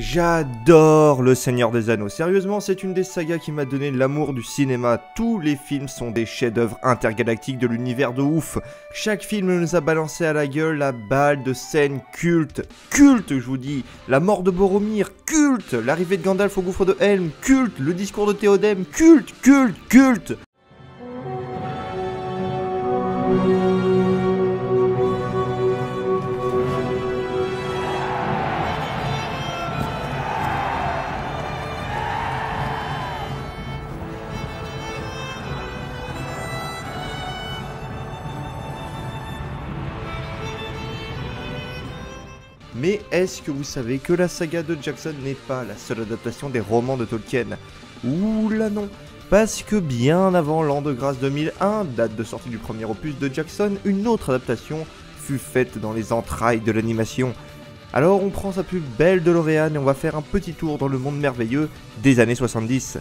J'adore Le Seigneur des Anneaux. Sérieusement, c'est une des sagas qui m'a donné l'amour du cinéma. Tous les films sont des chefs-d'œuvre intergalactiques de l'univers de ouf. Chaque film nous a balancé à la gueule la balle de scène culte. Culte, je vous dis. La mort de Boromir, culte. L'arrivée de Gandalf au gouffre de Helm, culte. Le discours de Théoden, culte, culte, culte. Mais est-ce que vous savez que la saga de Jackson n'est pas la seule adaptation des romans de Tolkien? Ouh là non. Parce que bien avant l'an de grâce 2001, date de sortie du premier opus de Jackson, une autre adaptation fut faite dans les entrailles de l'animation. Alors on prend sa plus belle DeLorean et on va faire un petit tour dans le monde merveilleux des années 70.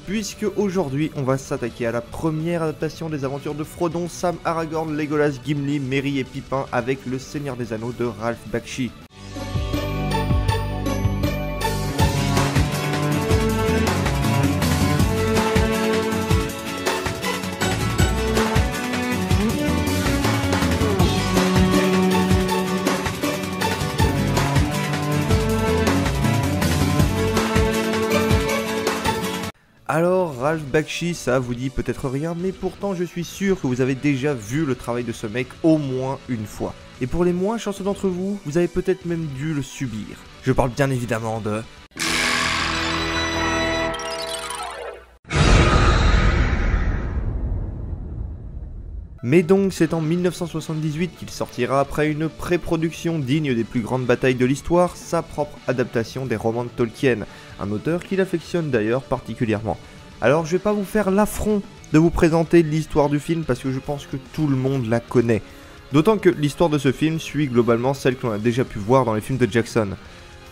Puisque aujourd'hui on va s'attaquer à la première adaptation des aventures de Frodon, Sam, Aragorn, Legolas, Gimli, Merry et Pippin avec Le Seigneur des Anneaux de Ralph Bakshi. Alors, Ralph Bakshi, ça vous dit peut-être rien, mais pourtant je suis sûr que vous avez déjà vu le travail de ce mec au moins une fois. Et pour les moins chanceux d'entre vous, vous avez peut-être même dû le subir. Je parle bien évidemment de... Mais donc c'est en 1978 qu'il sortira après une pré-production digne des plus grandes batailles de l'histoire, sa propre adaptation des romans de Tolkien, un auteur qu'il affectionne d'ailleurs particulièrement. Alors je vais pas vous faire l'affront de vous présenter l'histoire du film parce que je pense que tout le monde la connaît. D'autant que l'histoire de ce film suit globalement celle que l'on a déjà pu voir dans les films de Jackson.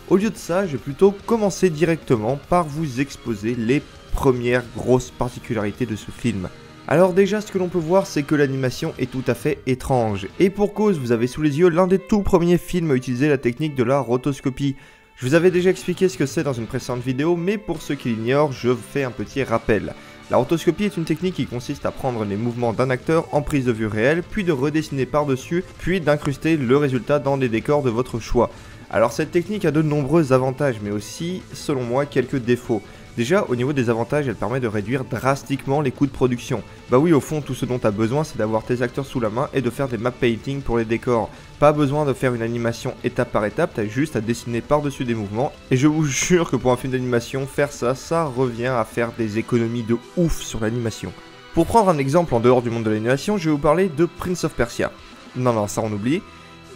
Au lieu de ça, je vais plutôt commencer directement par vous exposer les premières grosses particularités de ce film. Alors déjà, ce que l'on peut voir, c'est que l'animation est tout à fait étrange. Et pour cause, vous avez sous les yeux l'un des tout premiers films à utiliser la technique de la rotoscopie. Je vous avais déjà expliqué ce que c'est dans une précédente vidéo, mais pour ceux qui l'ignorent, je fais un petit rappel. La rotoscopie est une technique qui consiste à prendre les mouvements d'un acteur en prise de vue réelle, puis de redessiner par-dessus, puis d'incruster le résultat dans des décors de votre choix. Alors cette technique a de nombreux avantages, mais aussi, selon moi, quelques défauts. Déjà, au niveau des avantages, elle permet de réduire drastiquement les coûts de production. Bah oui, au fond, tout ce dont tu as besoin, c'est d'avoir tes acteurs sous la main et de faire des map painting pour les décors. Pas besoin de faire une animation étape par étape, t'as juste à dessiner par-dessus des mouvements. Et je vous jure que pour un film d'animation, faire ça, ça revient à faire des économies de ouf sur l'animation. Pour prendre un exemple en dehors du monde de l'animation, je vais vous parler de Prince of Persia. Non, ça on oublie.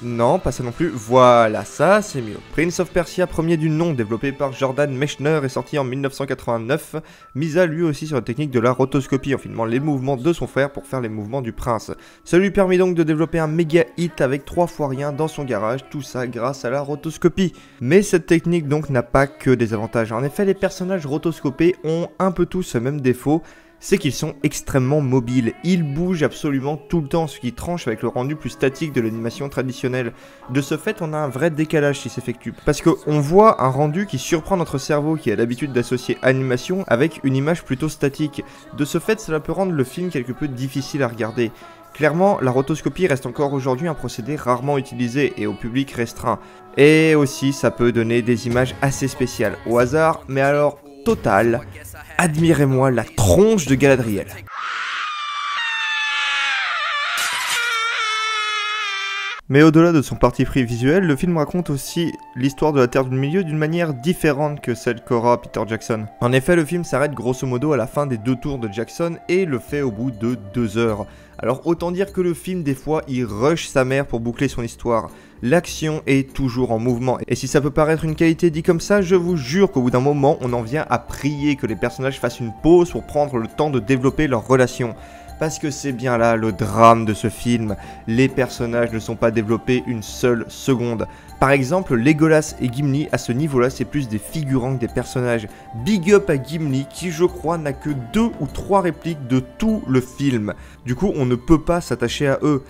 Non, pas ça non plus, voilà, ça c'est mieux. Prince of Persia, premier du nom, développé par Jordan Mechner, est sorti en 1989, misa lui aussi sur la technique de la rotoscopie en filmant les mouvements de son frère pour faire les mouvements du prince. Ça lui permet donc de développer un méga hit avec 3 fois rien dans son garage, tout ça grâce à la rotoscopie. Mais cette technique donc n'a pas que des avantages, en effet les personnages rotoscopés ont un peu tous ce même défaut, c'est qu'ils sont extrêmement mobiles, ils bougent absolument tout le temps, ce qui tranche avec le rendu plus statique de l'animation traditionnelle. De ce fait, on a un vrai décalage qui s'effectue, parce qu'on voit un rendu qui surprend notre cerveau qui a l'habitude d'associer animation avec une image plutôt statique. De ce fait, cela peut rendre le film quelque peu difficile à regarder. Clairement, la rotoscopie reste encore aujourd'hui un procédé rarement utilisé et au public restreint. Et aussi, ça peut donner des images assez spéciales, au hasard, mais alors total. Admirez-moi la tronche de Galadriel. Mais au-delà de son parti pris visuel, le film raconte aussi l'histoire de la Terre du Milieu d'une manière différente que celle qu'aura Peter Jackson. En effet, le film s'arrête grosso modo à la fin des 2 tours de Jackson et le fait au bout de 2 heures. Alors autant dire que le film, des fois, il rush sa mère pour boucler son histoire. L'action est toujours en mouvement, et si ça peut paraître une qualité dit comme ça, je vous jure qu'au bout d'un moment, on en vient à prier que les personnages fassent une pause pour prendre le temps de développer leurs relations. Parce que c'est bien là le drame de ce film, les personnages ne sont pas développés une seule seconde. Par exemple, Legolas et Gimli, à ce niveau-là, c'est plus des figurants que des personnages. Big up à Gimli, qui je crois n'a que 2 ou 3 répliques de tout le film. Du coup, on ne peut pas s'attacher à eux.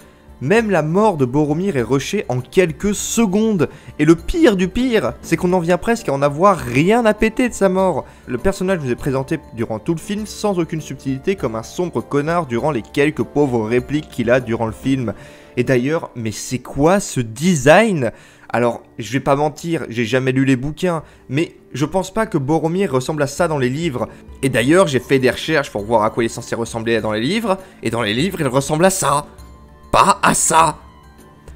Même la mort de Boromir est rushée en quelques secondes. Et le pire du pire, c'est qu'on en vient presque à en avoir rien à péter de sa mort. Le personnage nous est présenté durant tout le film sans aucune subtilité comme un sombre connard durant les quelques pauvres répliques qu'il a durant le film. Et d'ailleurs, mais c'est quoi ce design ? Alors, je vais pas mentir, j'ai jamais lu les bouquins, mais je pense pas que Boromir ressemble à ça dans les livres. Et d'ailleurs, j'ai fait des recherches pour voir à quoi il est censé ressembler dans les livres, et dans les livres, il ressemble à ça. Pas à ça.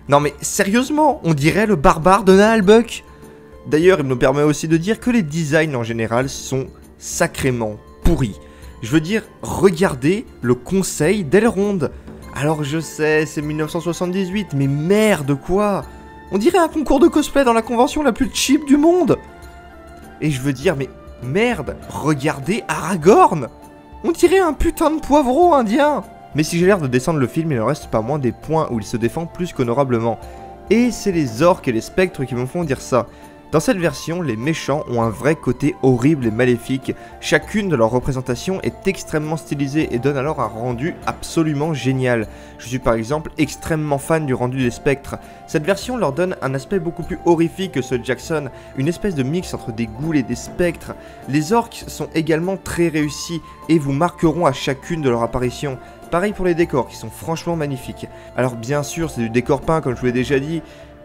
Non mais sérieusement, on dirait le barbare de Naalbuck. D'ailleurs, il me permet aussi de dire que les designs en général sont sacrément pourris. Je veux dire, regardez le conseil d'Elrond. Alors je sais, c'est 1978, mais merde quoi. On dirait un concours de cosplay dans la convention la plus cheap du monde. Et je veux dire, mais merde, regardez Aragorn. On dirait un putain de poivreau indien. Mais si j'ai l'air de descendre le film, il ne reste pas moins des points où il se défend plus qu'honorablement. Et c'est les orques et les spectres qui me font dire ça. Dans cette version, les méchants ont un vrai côté horrible et maléfique. Chacune de leurs représentations est extrêmement stylisée et donne alors un rendu absolument génial. Je suis par exemple extrêmement fan du rendu des spectres. Cette version leur donne un aspect beaucoup plus horrifique que ceux de Jackson, une espèce de mix entre des ghouls et des spectres. Les orques sont également très réussis et vous marqueront à chacune de leurs apparitions. Pareil pour les décors qui sont franchement magnifiques. Alors bien sûr c'est du décor peint comme je vous l'ai déjà dit,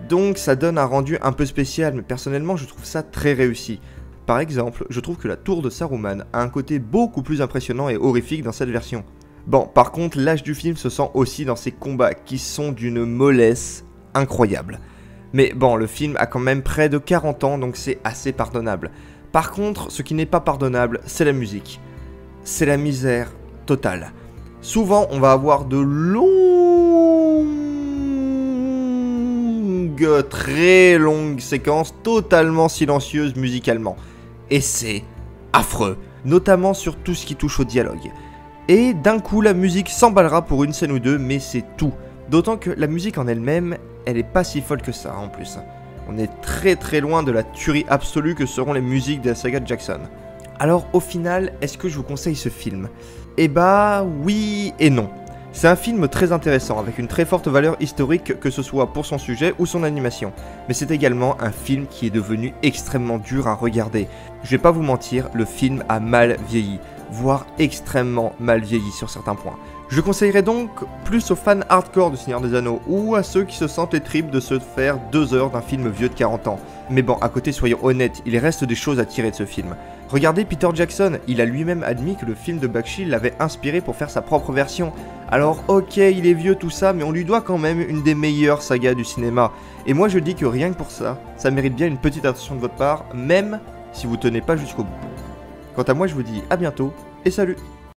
donc ça donne un rendu un peu spécial, mais personnellement je trouve ça très réussi. Par exemple, je trouve que la tour de Saruman a un côté beaucoup plus impressionnant et horrifique dans cette version. Bon, par contre l'âge du film se sent aussi dans ses combats qui sont d'une mollesse incroyable. Mais bon, le film a quand même près de 40 ans donc c'est assez pardonnable. Par contre, ce qui n'est pas pardonnable, c'est la musique. C'est la misère totale. Souvent, on va avoir de très longues séquences totalement silencieuses musicalement. Et c'est affreux, notamment sur tout ce qui touche au dialogue. Et d'un coup, la musique s'emballera pour une scène ou deux, mais c'est tout. D'autant que la musique en elle-même, elle est pas si folle que ça en plus. On est très loin de la tuerie absolue que seront les musiques de la saga de Jackson. Alors au final, est-ce que je vous conseille ce film ? Eh bah oui et non. C'est un film très intéressant, avec une très forte valeur historique, que ce soit pour son sujet ou son animation. Mais c'est également un film qui est devenu extrêmement dur à regarder. Je vais pas vous mentir, le film a mal vieilli, voire extrêmement mal vieilli sur certains points. Je conseillerais donc plus aux fans hardcore de Seigneur des Anneaux, ou à ceux qui se sentent les tripes de se faire 2 heures d'un film vieux de 40 ans. Mais bon, à côté soyons honnêtes, il reste des choses à tirer de ce film. Regardez Peter Jackson, il a lui-même admis que le film de Bakshi l'avait inspiré pour faire sa propre version. Alors ok, il est vieux tout ça, mais on lui doit quand même une des meilleures sagas du cinéma. Et moi je dis que rien que pour ça, ça mérite bien une petite attention de votre part, même si vous tenez pas jusqu'au bout. Quant à moi je vous dis à bientôt, et salut!